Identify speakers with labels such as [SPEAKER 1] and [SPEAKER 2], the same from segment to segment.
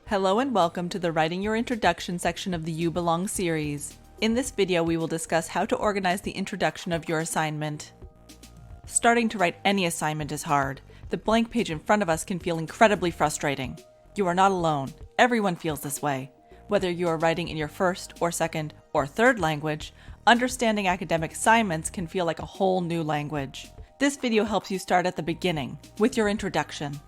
[SPEAKER 1] Hello and welcome to the Writing Your Introduction section of the You Belong series. In this video, we will discuss how to organize the introduction of your assignment. Starting to write any assignment is hard. The blank page in front of us can feel incredibly frustrating. You are not alone. Everyone feels this way. Whether you are writing in your first or second or third language, understanding academic assignments can feel like a whole new language. This video helps you start at the beginning, with your introduction.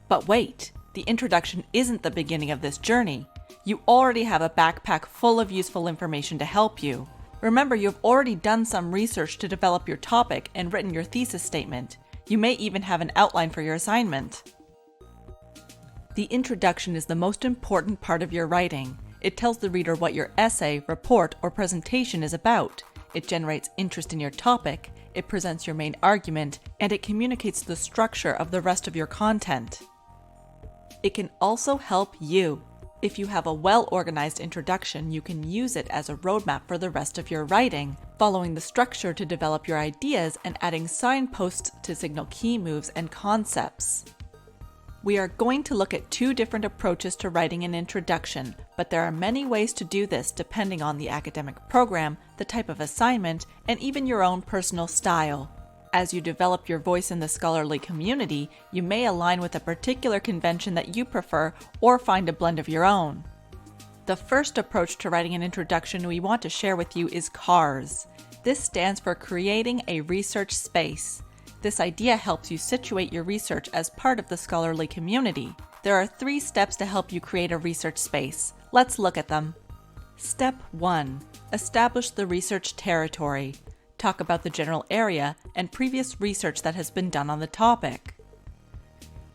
[SPEAKER 1] But wait! The introduction isn't the beginning of this journey. You already have a backpack full of useful information to help you. Remember, you have already done some research to develop your topic and written your thesis statement. You may even have an outline for your assignment. The introduction is the most important part of your writing. It tells the reader what your essay, report, or presentation is about. It generates interest in your topic, it presents your main argument, and it communicates the structure of the rest of your content. It can also help you. If you have a well-organized introduction, you can use it as a roadmap for the rest of your writing, following the structure to develop your ideas and adding signposts to signal key moves and concepts. We are going to look at two different approaches to writing an introduction, but there are many ways to do this depending on the academic program, the type of assignment, and even your own personal style. As you develop your voice in the scholarly community, you may align with a particular convention that you prefer or find a blend of your own. The first approach to writing an introduction we want to share with you is CARS. This stands for Creating a Research Space. This idea helps you situate your research as part of the scholarly community. There are 3 steps to help you create a research space. Let's look at them. Step 1. Establish the research territory. Talk about the general area and previous research that has been done on the topic.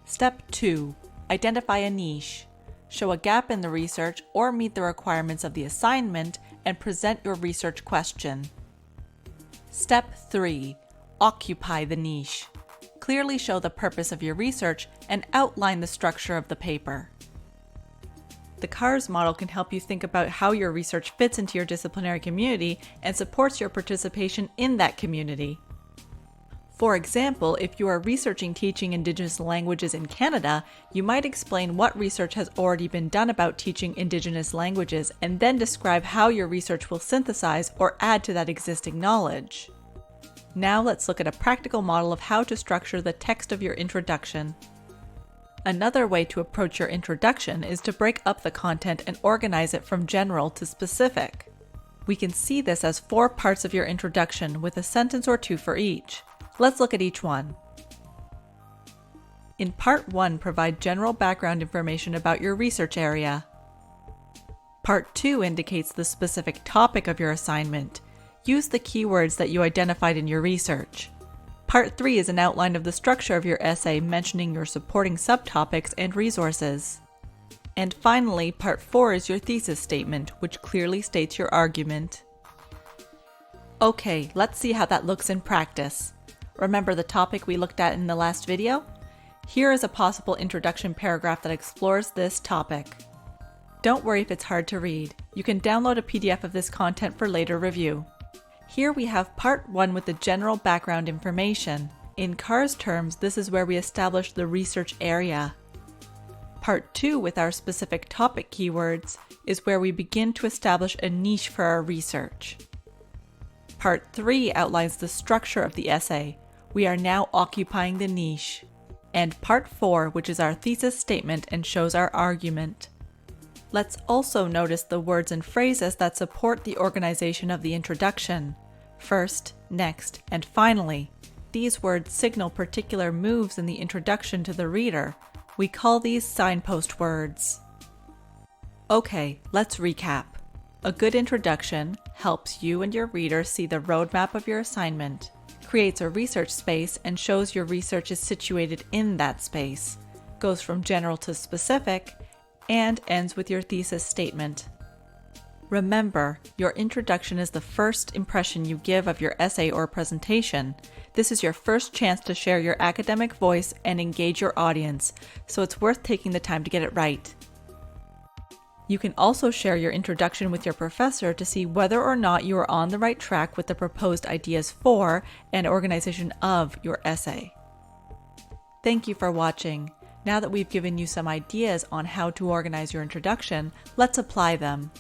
[SPEAKER 1] Step 2. Identify a niche. Show a gap in the research or meet the requirements of the assignment and present your research question. Step 3. Occupy the niche. Clearly show the purpose of your research and outline the structure of the paper. The CARS model can help you think about how your research fits into your disciplinary community and supports your participation in that community. For example, if you are researching teaching Indigenous languages in Canada, you might explain what research has already been done about teaching Indigenous languages and then describe how your research will synthesize or add to that existing knowledge. Now let's look at a practical model of how to structure the text of your introduction. Another way to approach your introduction is to break up the content and organize it from general to specific. We can see this as 4 parts of your introduction with a sentence or 2 for each. Let's look at each one. In Part 1, provide general background information about your research area. Part 2 indicates the specific topic of your assignment. Use the keywords that you identified in your research. Part 3 is an outline of the structure of your essay, mentioning your supporting subtopics and resources. And finally, Part 4 is your thesis statement, which clearly states your argument. Okay, let's see how that looks in practice. Remember the topic we looked at in the last video? Here is a possible introduction paragraph that explores this topic. Don't worry if it's hard to read. You can download a PDF of this content for later review. Here we have Part 1 with the general background information. In CARS terms, this is where we establish the research area. Part 2 with our specific topic keywords is where we begin to establish a niche for our research. Part 3 outlines the structure of the essay. We are now occupying the niche. And Part 4, which is our thesis statement and shows our argument. Let's also notice the words and phrases that support the organization of the introduction. First, next, and finally. These words signal particular moves in the introduction to the reader. We call these signpost words. Okay, let's recap. A good introduction helps you and your reader see the roadmap of your assignment, creates a research space and shows your research is situated in that space, goes from general to specific, and ends with your thesis statement. Remember, your introduction is the first impression you give of your essay or presentation. This is your first chance to share your academic voice and engage your audience, so it's worth taking the time to get it right. You can also share your introduction with your professor to see whether or not you are on the right track with the proposed ideas for and organization of your essay. Thank you for watching. Now that we've given you some ideas on how to organize your introduction, let's apply them.